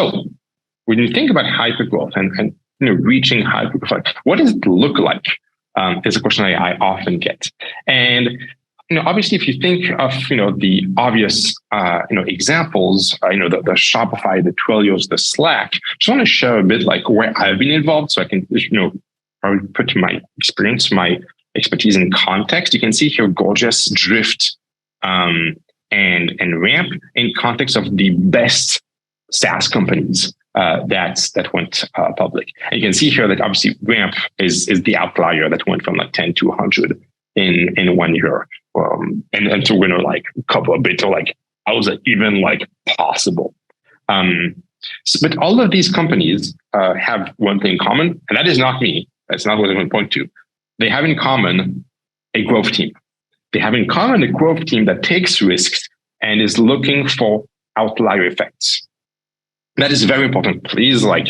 So when you think about hypergrowth and reaching hypergrowth, like, what does it look like? Is a question I often get. And obviously, if you think of the obvious examples, the Shopify, the Twilios, the Slack, just want to share a bit like where I've been involved, so I can probably put my experience, my expertise in context. You can see here Gorgias, Drift, and Ramp in context of the best SaaS companies that went public. And you can see here that obviously Ramp is the outlier that went from like 10 to 100 in 1 year. And so we're going to like cover a bit of like, how is that even like possible? But all of these companies have one thing in common, and that is not me. That's not what I'm going to point to. They have in common a growth team. They have in common a growth team that takes risks and is looking for outlier effects. That is very important. Please like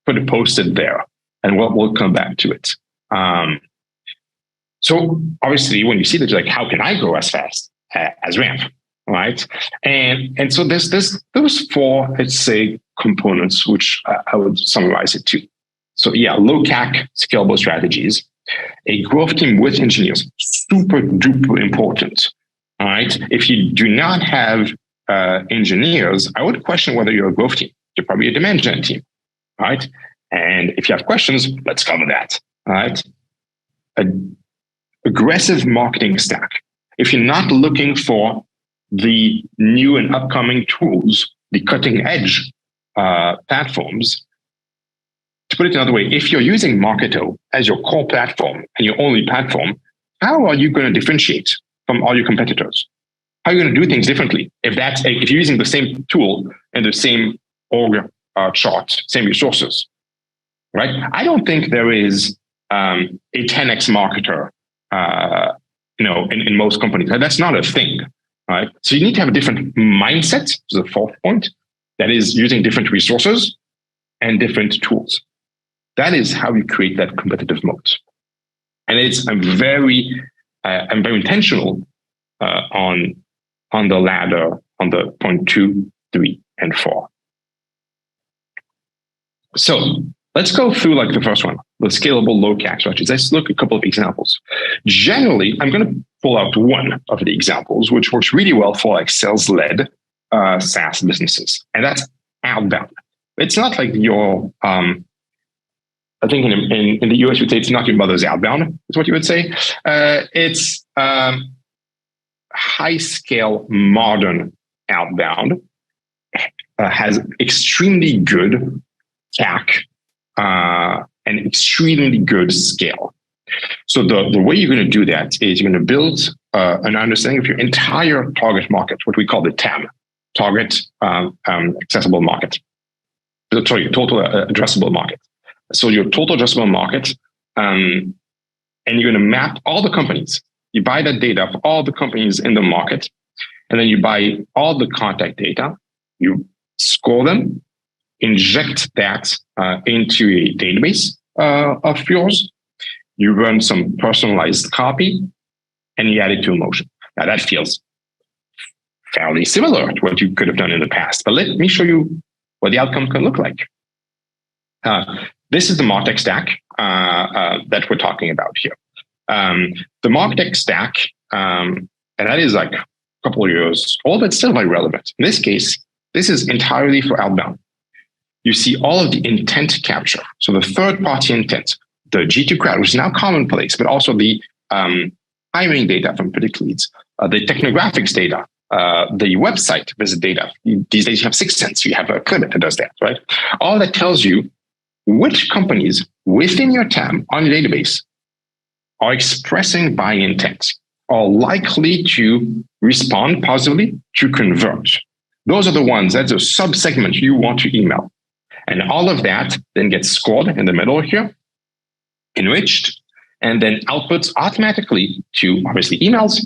put a post-it there, and we'll come back to it. So obviously, when you see that, you're like, how can I grow as fast as Ramp, right? And so there's those four, let's say, components, which I would summarize it to. So yeah, low CAC, scalable strategies, a growth team with engineers, super duper important, all right? If you do not have engineers, I would question whether you're a growth team. You're probably a demand gen team, right? And if you have questions, let's cover that, all right? Aggressive marketing stack. If you're not looking for the new and upcoming tools, the cutting edge platforms, to put it another way, if you're using Marketo as your core platform and your only platform, how are you going to differentiate from all your competitors? How are you going to do things differently? If you're using the same tool and the same org chart, same resources, right? I don't think there is a 10x marketer in most companies. That's not a thing, right? So you need to have a different mindset, is the fourth point, that is using different resources and different tools. That is how you create that competitive moat. And I'm very intentional on the ladder, on the point 2, 3, and 4. So let's go through like the first one, the scalable low CAC strategies. Let's look at a couple of examples. Generally, I'm going to pull out one of the examples, which works really well for like sales-led SaaS businesses, and that's outbound. It's not like your, I think in the US, you'd say it's not your mother's outbound, is what you would say. It's high-scale, modern outbound, has extremely good CAC, and extremely good scale. So the way you're going to do that is you're going to build an understanding of your entire target market, what we call the TAM, target accessible market. Sorry, total addressable market. So your total addressable market, and you're going to map all the companies. You buy that data for all the companies in the market, and then you buy all the contact data, you score them, inject that into a database of yours. You run some personalized copy, and you add it to Emotion. Now that feels fairly similar to what you could have done in the past, but let me show you what the outcome can look like. This is the MarTech stack that we're talking about here. The MarTech stack, and that is like a couple of years old, but still very relevant. In this case, this is entirely for outbound. You see all of the intent capture. So the third-party intent, the G2 crowd, which is now commonplace, but also the hiring data from Predict Leads, the technographics data, the website visit data. These days you have 6sense, you have a Clibit that does that, right? All that tells you which companies within your TAM on your database are expressing buying intent, are likely to respond positively, to convert. Those are the ones, that's a sub-segment you want to email. And all of that then gets scored in the middle here, enriched, and then outputs automatically to obviously emails,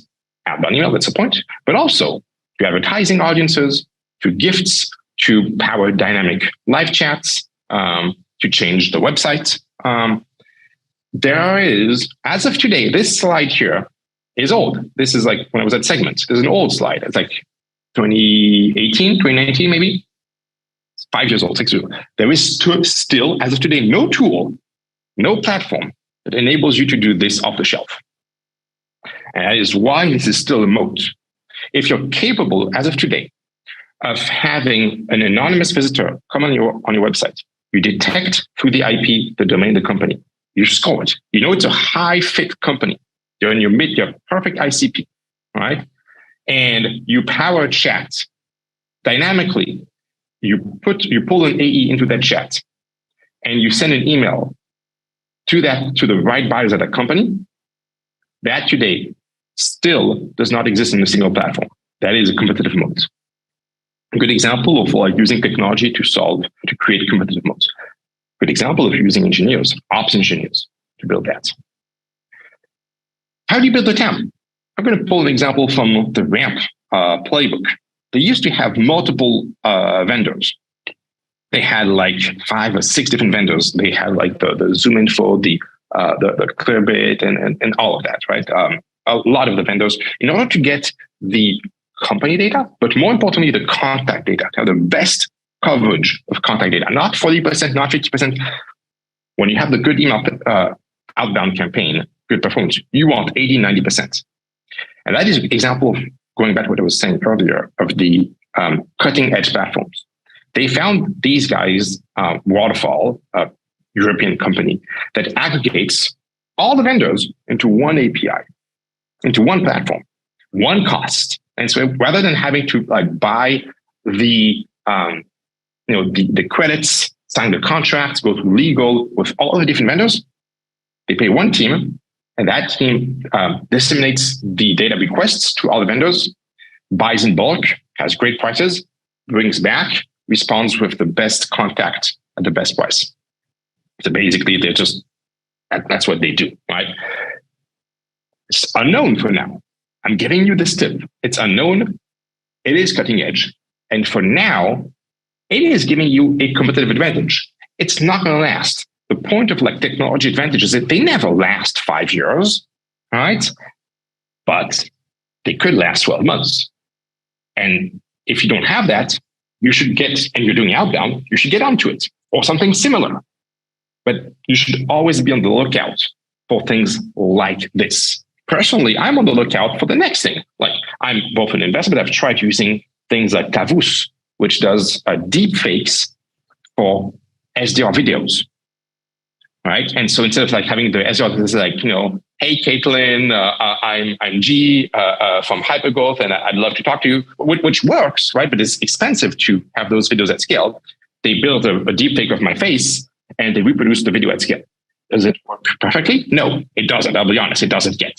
outbound email, that's the point, but also to advertising audiences, to gifts, to power dynamic live chats, to change the website. There is, as of today, this slide here is old. This is like when I was at Segment. This is an old slide. It's like 2018, 2019 maybe. 5 years old, 6 years old. There is still, as of today, no tool, no platform that enables you to do this off the shelf. And that is why this is still a moat. If you're capable, as of today, of having an anonymous visitor come on your website, you detect through the IP, the domain, the company, you score it. You know it's a high fit company. You're in your perfect ICP, right? And you power chat dynamically. You pull an AE into that chat, and you send an email to the right buyers at that company. That today still does not exist in a single platform. That is a competitive moat. A good example of using technology to create competitive moats. Good example of using engineers, ops engineers, to build that. How do you build a TAM? I'm going to pull an example from the RAMP playbook. They used to have multiple vendors. They had like 5 or 6 different vendors. They had like the ZoomInfo, the Clearbit, and all of that, right? A lot of the vendors, in order to get the company data, but more importantly, the contact data, to have the best coverage of contact data, not 40%, not 50%. When you have the good email outbound campaign, good performance, you want 80, 90%. And that is an example of, going back to what I was saying earlier, of the cutting edge platforms. They found these guys, Waterfall, a European company, that aggregates all the vendors into one API, into one platform, one cost. And so rather than having to buy the credits, sign the contracts, go through legal with all the different vendors, they pay one team, and that team disseminates the data requests to all the vendors, buys in bulk, has great prices, brings back, responds with the best contact at the best price. So basically, that's what they do, right? It's unknown for now. I'm giving you this tip. It's unknown. It is cutting edge. And for now, it is giving you a competitive advantage. It's not going to last. The point of technology advantage is that they never last 5 years, right? But they could last 12 months. And if you don't have that, you should and you're doing outbound, you should get onto it or something similar. But you should always be on the lookout for things like this. Personally, I'm on the lookout for the next thing. I'm both an investor, but I've tried using things like Tavus, which does deep fakes for SDR videos, right? And so instead of having the SDR, this is hey, Caitlin, I'm G from HyperGrowth, and I'd love to talk to you, which works, right? But it's expensive to have those videos at scale. They build a deep fake of my face, and they reproduce the video at scale. Does it work perfectly? No, it doesn't. I'll be honest, it doesn't yet.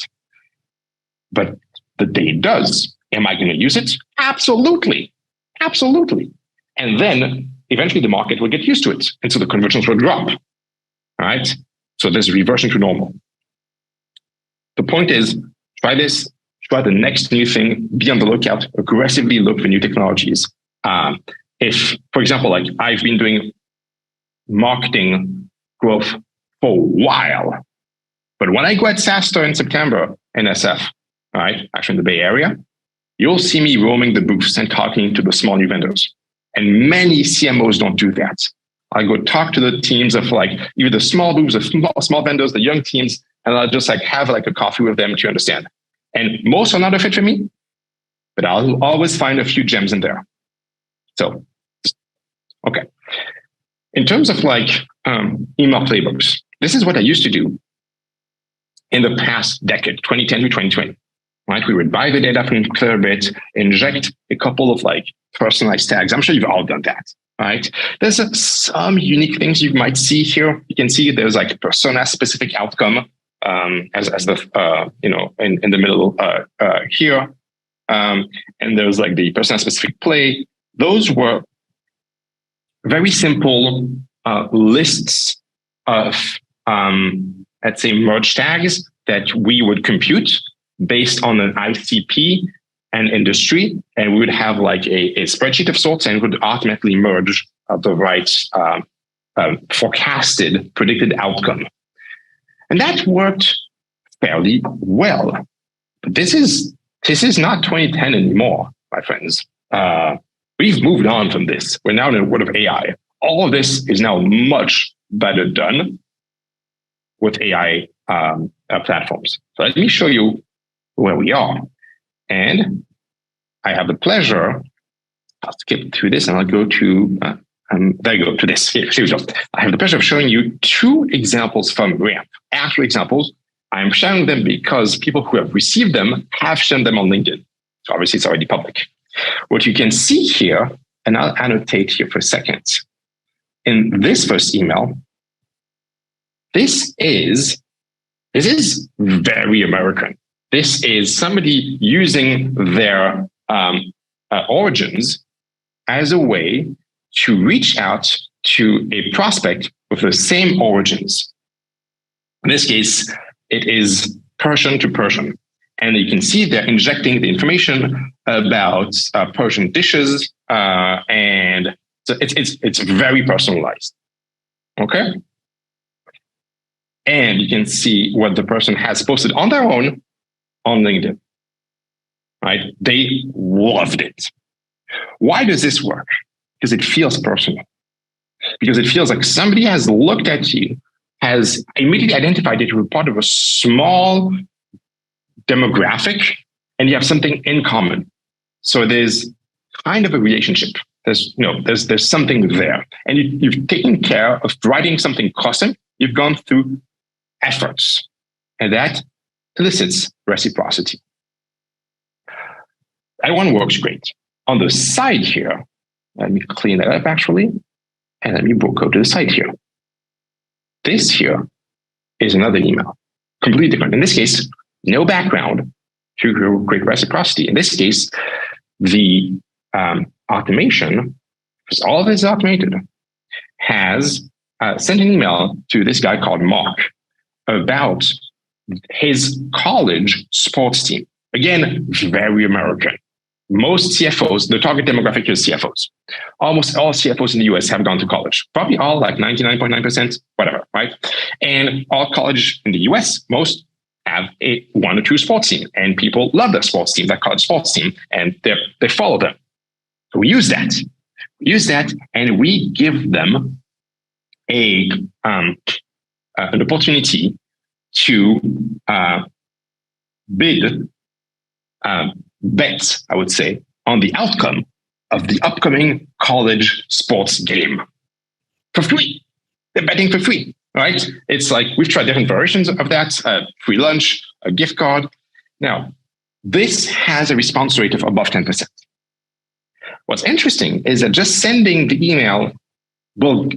But the day it does. Am I going to use it? Absolutely. Absolutely. And then eventually the market will get used to it. And so the conversions will drop. All right. So there's a reversion to normal. The point is, try this, try the next new thing, be on the lookout, aggressively look for new technologies. If, for example, I've been doing marketing growth for a while, but when I go at SaaStr in September in SF, right, actually in the Bay Area, you'll see me roaming the booths and talking to the small new vendors. And many CMOs don't do that. I go talk to the teams of either the small booths, the small vendors, the young teams, and I'll just have a coffee with them to understand. And most are not a fit for me, but I'll always find a few gems in there. So, okay. In terms of email playbooks, this is what I used to do in the past decade, 2010 to 2020. Right? We would buy the data from Clearbit, inject a couple of personalized tags. I'm sure you've all done that, right? There's some unique things you might see here. You can see there's persona specific outcome as the in the middle here, and there's the persona specific play. Those were very simple lists of let's say merge tags that we would compute based on an ICP and industry, and we would have a spreadsheet of sorts, and would automatically merge the right forecasted, predicted outcome. And that worked fairly well. But this is not 2010 anymore, my friends. we've moved on from this. We're now in the world of AI. All of this is now much better done with AI platforms. So let me show you where we are. And I have the pleasure, I'll skip through this and I'll go to, there you go, to this. Here we go. I have the pleasure of showing you two examples from Ramp, actual examples. I'm sharing them because people who have received them have shown them on LinkedIn. So obviously it's already public. What you can see here, and I'll annotate here for a second. In this first email, this is very American. This is somebody using their origins as a way to reach out to a prospect with the same origins. In this case, it is Persian to Persian. And you can see they're injecting the information about Persian dishes, and so it's very personalized. Okay? And you can see what the person has posted on their own on LinkedIn. Right? They loved it. Why does this work? Because it feels personal. Because it feels like somebody has looked at you, has immediately identified that you're part of a small demographic, and you have something in common. So there's kind of a relationship. There's something there, and you've taken care of writing something custom. You've gone through efforts, and that elicits reciprocity. That one works great. On the side here, let me clean that up actually, and let me go to the side here. This here is another email, completely different. In this case, no background to create reciprocity. In this case, the automation, because all of this is automated, has sent an email to this guy called Mark about his college sports team. Again, very American. Most CFOs, the target demographic is CFOs. Almost all CFOs in the US have gone to college. Probably all, like 99.9%, whatever, right? And all college in the US, most have one or two sports team, and people love their sports team, their college sports team, and they follow them. So we use that, and we give them an opportunity to bet, I would say, on the outcome of the upcoming college sports game for free. They're betting for free, right? It's like we've tried different versions of that, free lunch, a gift card. Now, this has a response rate of above 10%. What's interesting is that just sending the email will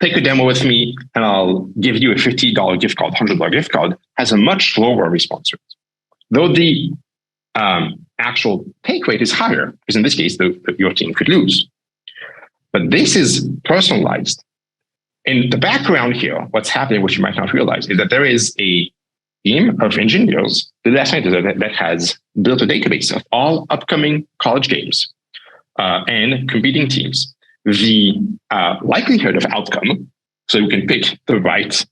take a demo with me and I'll give you a $50 gift card, $100 gift card, has a much lower response rate. Though the actual take rate is higher, because in this case, your team could lose. But this is personalized. In the background here, what's happening, which you might not realize, is that there is a team of engineers, the data scientists that has built a database of all upcoming college games and competing teams. The likelihood of outcome, so you can pick the right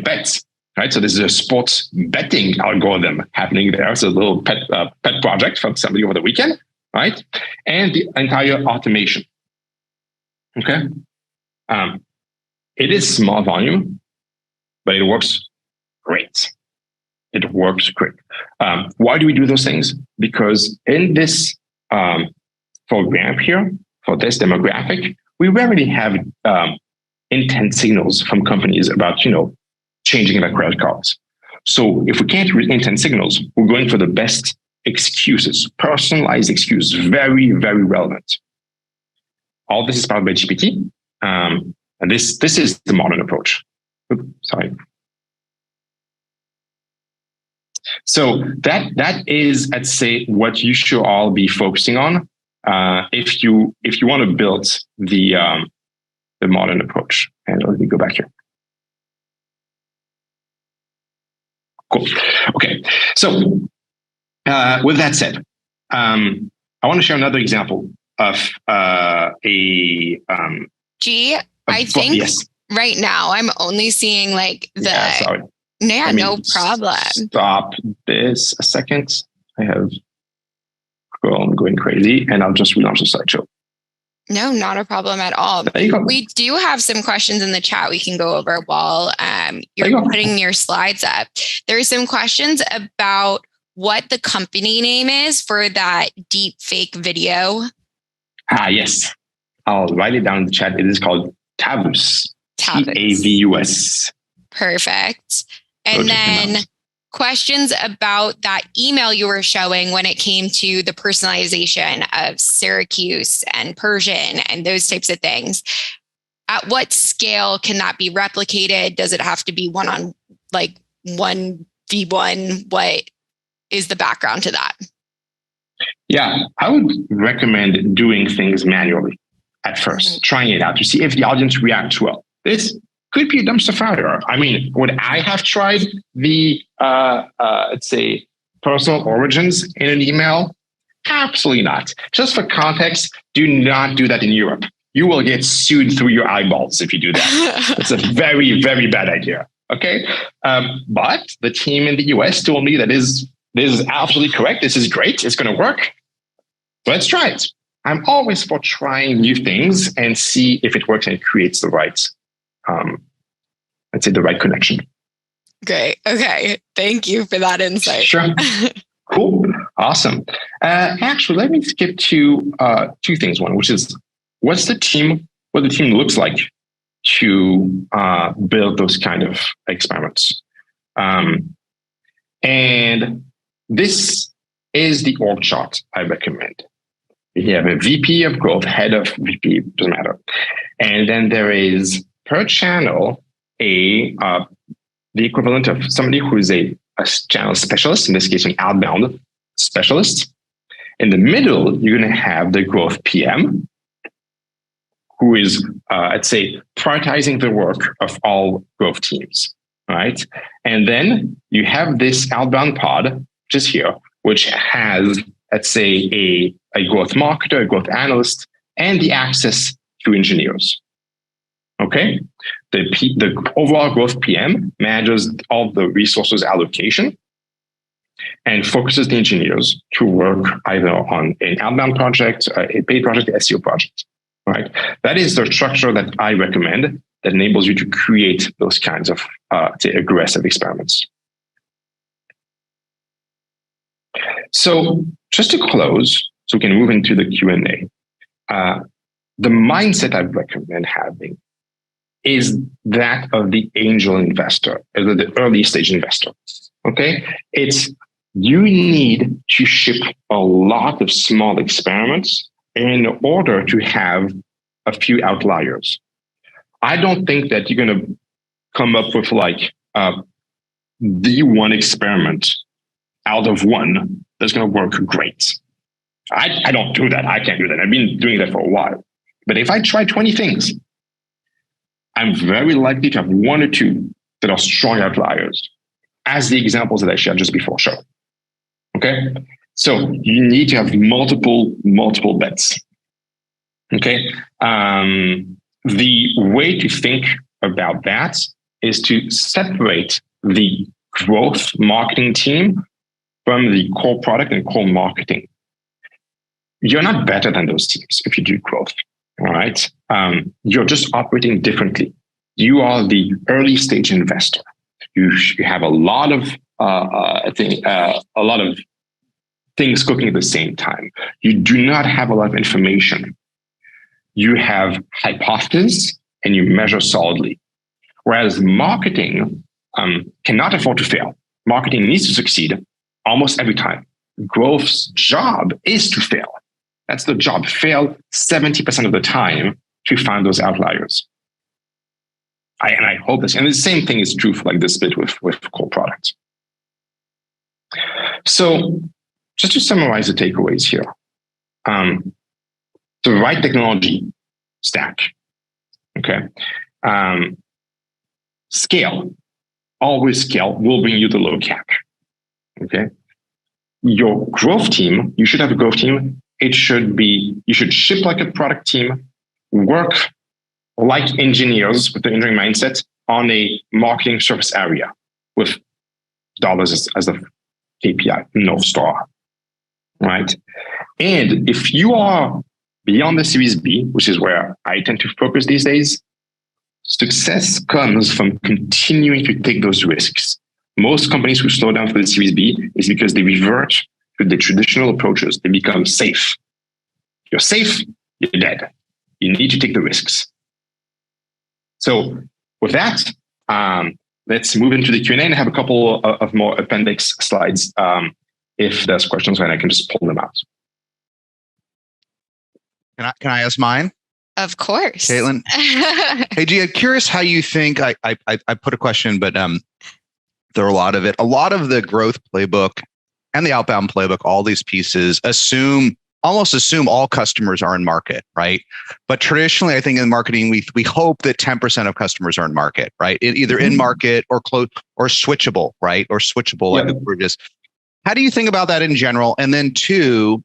bets. Right, so this is a sports betting algorithm happening there. So a little pet project from somebody over the weekend, right? And the entire automation. Okay, it is small volume, but it works great. It works great. Why do we do those things? Because in this for Ramp here, for this demographic, we rarely have intent signals from companies about changing their credit cards. So if we can't read intent signals, we're going for the best excuses, personalized excuses, very, very relevant. All this is powered by GPT. And this is the modern approach. Oops, sorry. So that is, I'd say, what you should all be focusing on if you want to build the modern approach. And let me go back here. Cool. Okay. So with that said, I want to share another example of I think yes. Right now I'm only seeing like the no problem. Stop this a second. I have Chrome going crazy, and I'll just relaunch the slideshow. No, not a problem at all. We do have some questions in the chat we can go over while you're putting your slides up. There's some questions about what the company name is for that deep fake video. Yes. I'll write it down in the chat. It is called Tavus. Tavus. Perfect. And then questions about that email you were showing when it came to the personalization of Syracuse and Persian and those types of things. At what scale can that be replicated? Does it have to be 1v1? What is the background to that? Yeah, I would recommend doing things manually at first, trying it out to see if the audience reacts well. This could be a dumpster fire. I mean, would I have tried the, let's say, personal origins in an email? Absolutely not. Just for context, do not do that in Europe. You will get sued through your eyeballs if you do that. It's a very, very bad idea. Okay. But the team in the US told me that this is absolutely correct. This is great. It's going to work. Let's try it. I'm always for trying new things and see if it works and it creates the right, let's say, the right connection. Great. Okay. Thank you for that insight. Sure. Cool. Awesome. Actually, let me skip to two things. One, which is what the team looks like to build those kind of experiments. And this is the org chart I recommend. You have a VP of growth, head of VP, doesn't matter. And then there is per channel the equivalent of somebody who is a channel specialist, in this case, an outbound specialist. In the middle, you're going to have the growth PM, who is, let's say, prioritizing the work of all growth teams, right? And then you have this outbound pod, which is here, which has, let's say, a growth marketer, a growth analyst, and the access to engineers. Okay? The overall growth PM manages all the resources allocation and focuses the engineers to work either on an outbound project, a paid project, a SEO project, right? That is the structure that I recommend that enables you to create those kinds of aggressive experiments. So just to close, so we can move into the Q&A, the mindset I recommend having is that of the angel investor, the early stage investor. Okay? You need to ship a lot of small experiments in order to have a few outliers. I don't think that you're going to come up with the one experiment out of one that's going to work great. I don't do that. I can't do that. I've been doing that for a while. But if I try 20 things, I'm very likely to have one or two that are strong outliers, as the examples that I shared just before show. Okay? So you need to have multiple bets. Okay? The way to think about that is to separate the growth marketing team from the core product and core marketing. You're not better than those teams if you do growth. All right. You're just operating differently. You are the early stage investor. You have a lot of things cooking at the same time. You do not have a lot of information. You have hypotheses and you measure solidly. Whereas marketing cannot afford to fail. Marketing needs to succeed almost every time. Growth's job is to fail. That's the job. Fail 70% of the time to find those outliers. And I hope this, and the same thing is true for this bit with core products. So just to summarize the takeaways here, the right technology stack, okay? Scale, always scale will bring you the low CAC, okay? Your growth team, you should have a growth team. You should ship like a product team, work like engineers with the engineering mindset on a marketing surface area with dollars as a KPI, North Star, right? And if you are beyond the Series B, which is where I tend to focus these days, success comes from continuing to take those risks. Most companies who slow down for the Series B is because they revert to the traditional approaches. They become safe. You're safe, you're dead. You need to take the risks. So with that, let's move into the Q&A and have a couple of more appendix slides. If there's questions, then I can just pull them out. Can I ask mine? Of course. Caitlin? Hey, Gia, curious how you think, I put a question, but there are a lot of it. A lot of the growth playbook and the outbound playbook, all these pieces almost assume all customers are in market, right? But traditionally, I think in marketing, we hope that 10% of customers are in market, right? Either in market or close or switchable, right? Or switchable, like the word is. How do you think about that in general? And then two,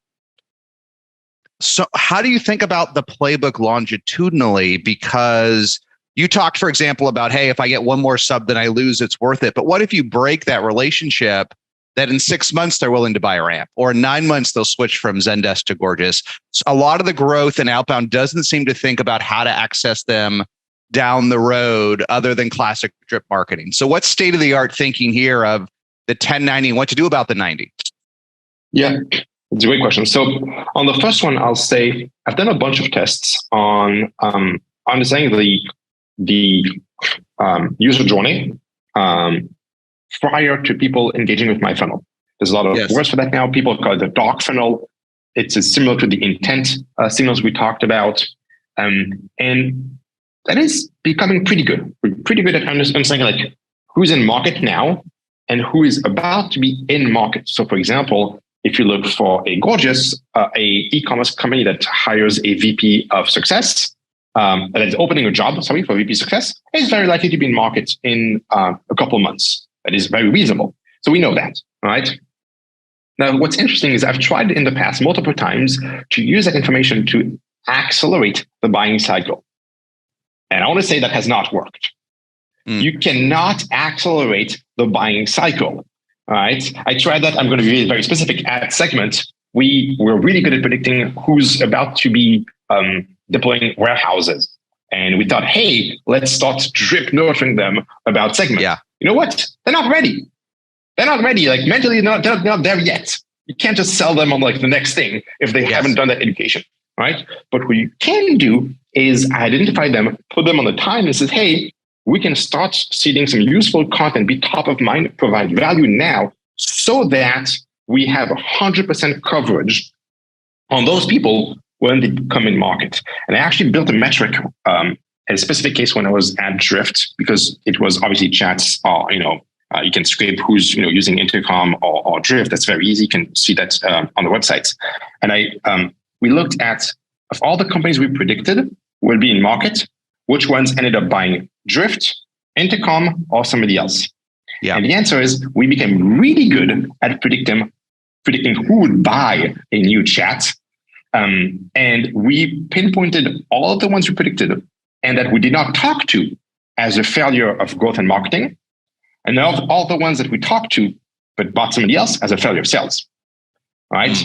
so how do you think about the playbook longitudinally? Because you talked, for example, about, hey, if I get one more sub than I lose, it's worth it. But what if you break that relationship, that in 6 months they're willing to buy a ramp, or in 9 months they'll switch from Zendesk to Gorgias? So a lot of the growth in outbound doesn't seem to think about how to access them down the road other than classic drip marketing. So what's state of the art thinking here of the 10-90 and what to do about the 90? Yeah, it's a great question. So on the first one, I'll say I've done a bunch of tests on understanding the user journey prior to people engaging with my funnel. There's a lot of words for that now. People call it the dark funnel. It's similar to the intent signals we talked about. And that is becoming pretty good. We're pretty good at understanding like who's in market now and who is about to be in market. So for example, if you look for a Gorgias, a e-commerce company that hires a VP of success, that is opening a job, for VP success, is very likely to be in market in a couple of months. That is very reasonable. So we know that, right? Now, what's interesting is I've tried in the past multiple times to use that information to accelerate the buying cycle. And I want to say that has not worked. You cannot accelerate the buying cycle. All right. I tried that. I'm going to be very specific. At Segment, we were really good at predicting who's about to be deploying warehouses. And we thought, hey, let's start drip nurturing them about Segment. Yeah. You know what? They're not ready. They're not ready. Like mentally, they're not there yet. You can't just sell them on like the next thing if they haven't done that education. Right. But what you can do is identify them, put them on the time and says, hey, we can start seeding some useful content, be top of mind, provide value now so that we have 100% coverage on those people when they come in market. And I actually built a metric in a specific case when I was at Drift, because it was obviously chats or, you can scrape who's, using Intercom or Drift. That's very easy. You can see that on the websites. And we looked at, of all the companies we predicted will be in market, which ones ended up buying Drift, Intercom, or somebody else. Yeah. And the answer is we became really good at predicting who would buy a new chat. And we pinpointed all of the ones we predicted and that we did not talk to as a failure of growth and marketing. And all the ones that we talked to but bought somebody else as a failure of sales. Right?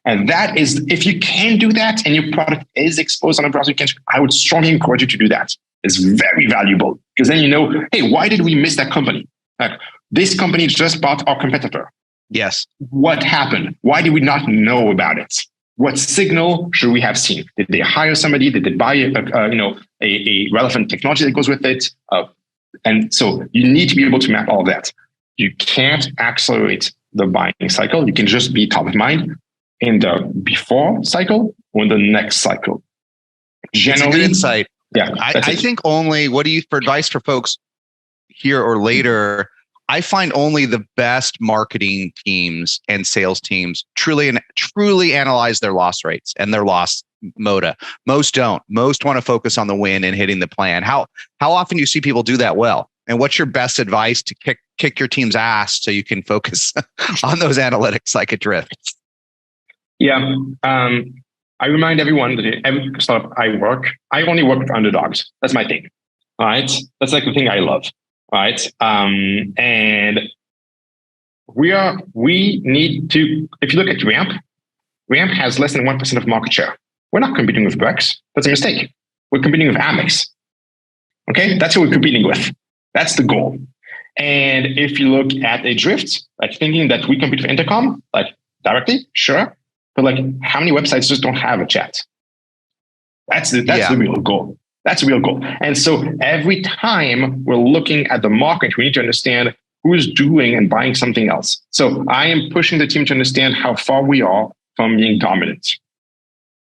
And that is, if you can do that and your product is exposed on a browser, I would strongly encourage you to do that. It's very valuable because then you know, hey, why did we miss that company? Like, this company just bought our competitor. Yes. What happened? Why did we not know about it? What signal should we have seen? Did they hire somebody? Did they buy a relevant technology that goes with it? And so you need to be able to map all that. You can't accelerate the buying cycle. You can just be top of mind in the before cycle or in the next cycle. Generally, it's a good insight. Yeah, I think only, what do you, for advice for folks here or later, I find only the best marketing teams and sales teams truly analyze their loss rates and their loss moda. Most don't. Most want to focus on the win and hitting the plan. How often do you see people do that well? And what's your best advice to kick your team's ass so you can focus on those analytics like a Drift? Yeah. I remind everyone that every startup I only work with underdogs. That's my thing. All right. That's like the thing I love. Right. And we need to, if you look at Ramp has less than 1% of market share. We're not competing with Brex. That's a mistake. We're competing with Amex. Okay, that's who we're competing with. That's the goal. And if you look at a drift, like thinking that we compete with Intercom, like directly, sure, but like how many websites just don't have a chat? That's the real goal. That's the real goal. And so every time we're looking at the market, we need to understand who's doing and buying something else. So I am pushing the team to understand how far we are from being dominant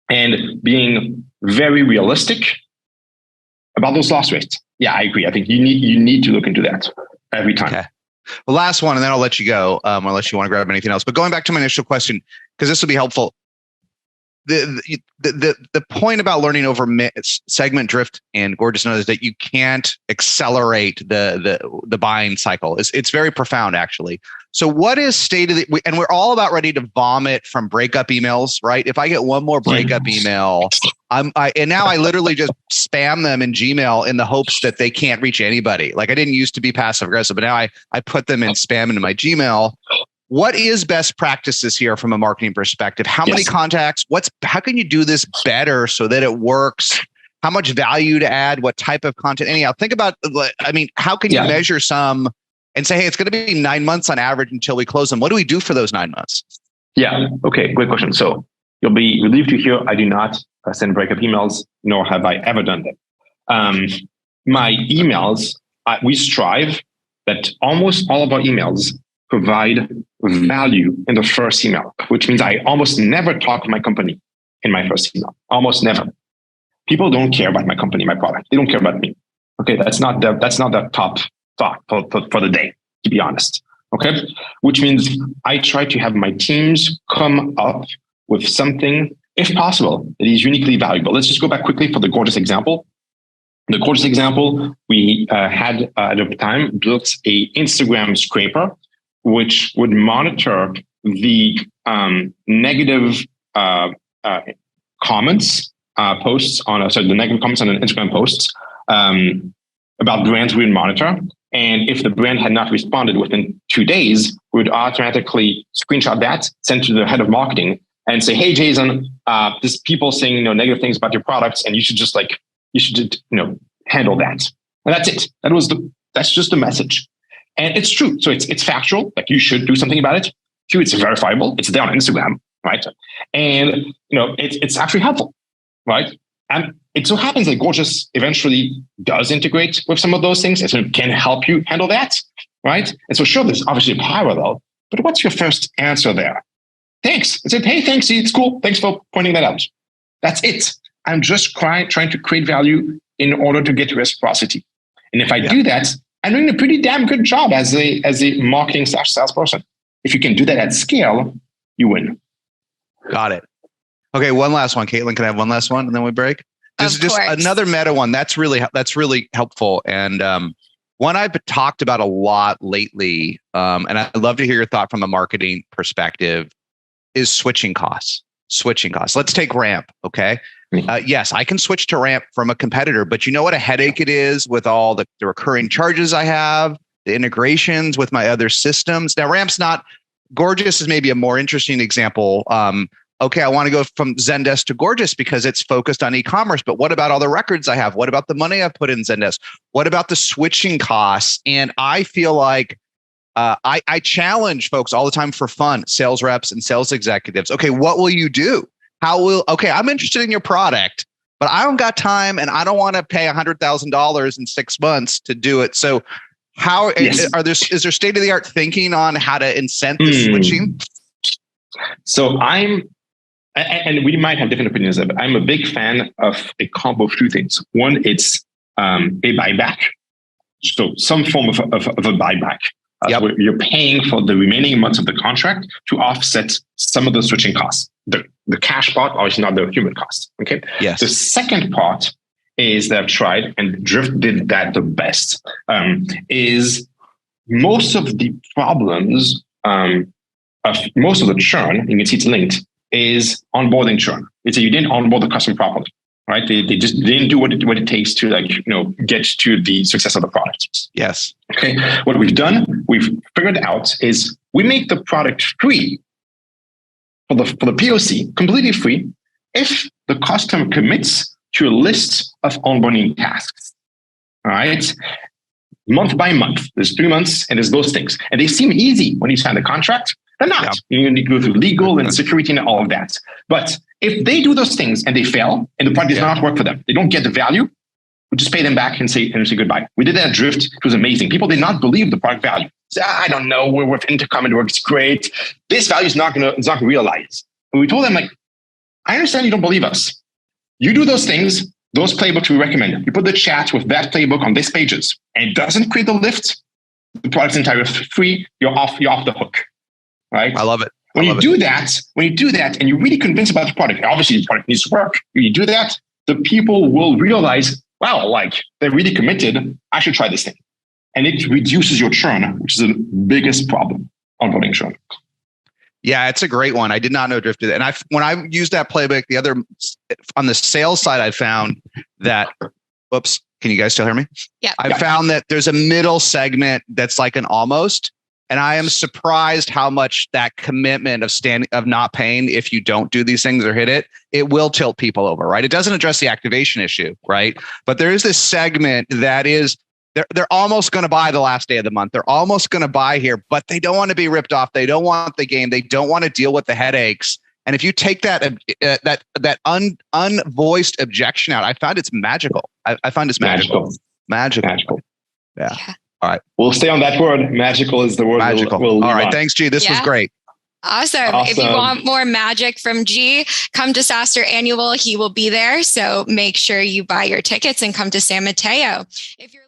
and being very realistic about those loss rates. Yeah, I agree. I think you need to look into that every time. Okay. Well, last one, and then I'll let you go, unless you want to grab anything else. But going back to my initial question, because this will be helpful. The point about learning over segment drift and Gorgias knows that you can't accelerate the buying cycle. It's very profound, actually. So what is state of the, and we're all about ready to vomit from breakup emails, right? If I get one more breakup email, and now I literally just spam them in Gmail in the hopes that they can't reach anybody. Like I didn't used to be passive aggressive, but now I put them in spam into my Gmail. What is best practices here from a marketing perspective? How many contacts? How can you do this better so that it works? How much value to add? What type of content? Anyhow, think about, how can you measure some and say, hey, it's going to be 9 months on average until we close them. What do we do for those 9 months? Yeah. Okay. Great question. So you'll be relieved to hear I do not send breakup emails, nor have I ever done them. My emails, we strive that almost all of our emails provide value in the first email, which means I almost never talk to my company in my first email. Almost never. People don't care about my company, my product. They don't care about me. Okay, that's not the top thought for the day, to be honest. Okay, which means I try to have my teams come up with something, if possible, that is uniquely valuable. Let's just go back quickly for the Gorgias example. The Gorgias example, we had at the time built a Instagram scraper, which would monitor the negative comments posts on the negative comments on an Instagram posts about brands we would monitor. And if the brand had not responded within 2 days, we would automatically screenshot that, send to the head of marketing, and say, "Hey, Jason, there's people saying negative things about your products, and you should just handle that." And that's it. That's just the message. And it's true. So it's factual. Like you should do something about it. 2, it's verifiable. It's there on Instagram, right? And it's actually helpful, right? And it so happens that Gorgias eventually does integrate with some of those things, and so it can help you handle that, right? And so sure, there's obviously a parallel. But what's your first answer there? Thanks. I said, "Hey, thanks. It's cool. Thanks for pointing that out." That's it. I'm just trying to create value in order to get reciprocity. And if I do that, I'm doing a pretty damn good job as a marketing / sales person. If you can do that at scale, you win. Got it. Okay, one last one. Caitlin, can I have one last one and then we break? This is just another meta one. That's really helpful. And one I've talked about a lot lately, and I'd love to hear your thought from a marketing perspective, is switching costs. Let's take Ramp, okay? Yes, I can switch to Ramp from a competitor, but you know what a headache it is with all the recurring charges I have, the integrations with my other systems. Now, Ramp's not, Gorgias is maybe a more interesting example. Okay, I want to go from Zendesk to Gorgias because it's focused on e-commerce, but what about all the records I have? What about the money I've put in Zendesk? What about the switching costs? And I feel like I challenge folks all the time for fun, sales reps and sales executives. Okay, what will you do? I'm interested in your product, but I don't got time and I don't want to pay $100,000 in 6 months to do it. So is there state-of-the-art thinking on how to incent the switching? So and we might have different opinions, but I'm a big fan of a combo of 2 things. One, it's a buyback. So some form of a buyback. Where you're paying for the remaining months of the contract to offset some of the switching costs. The cash part, obviously not the human cost. Okay. Yes. The second part is that I've tried, and Drift did that the best, is most of the problems of most of the churn, you can see it's linked, is onboarding churn. It's that you didn't onboard the customer properly, right? They just didn't do what it takes to get to the success of the product. Yes. Okay. What we've done, we've figured out is we make the product free for the POC, completely free, if the customer commits to a list of onboarding tasks. All right. Month by month, there's 3 months and there's those things. And they seem easy when you sign the contract. They're not. Yeah. You need to go through legal and security and all of that. But if they do those things and they fail and the product does not work for them, they don't get the value, we just pay them back and say goodbye. We did that at Drift. It was amazing. People did not believe the product value. Say, I don't know, we're with Intercom, it works great. This value is not going to realize. And we told them, like, I understand you don't believe us. You do those things, those playbooks we recommend. You put the chat with that playbook on these pages, and it doesn't create the lift. The product's entirely free. You're off the hook, right? I love it. When you do that, and you're really convinced about the product, obviously the product needs to work. When you do that, the people will realize, wow, like they're really committed. I should try this thing. And it reduces your churn, which is the biggest problem on onboarding churn. Yeah, it's a great one. I did not know Drift did that. And when I used that playbook, on the sales side, I found that, whoops, can you guys still hear me? Yeah. I found that there's a middle segment that's like an almost, and I am surprised how much that commitment of not paying if you don't do these things or hit it, it will tilt people over, right? It doesn't address the activation issue, right? But there is this segment that is, they're almost going to buy the last day of the month. They're almost going to buy here, but they don't want to be ripped off. They don't want the game. They don't want to deal with the headaches. And if you take that unvoiced objection out, I found it's magical. I find it's magical. Magical. Yeah. All right. We'll stay on that word. Magical is the word. Magical. All right. Thanks, G. This was great. Awesome. If you want more magic from G, come to SaaStr Annual. He will be there. So make sure you buy your tickets and come to San Mateo. If you're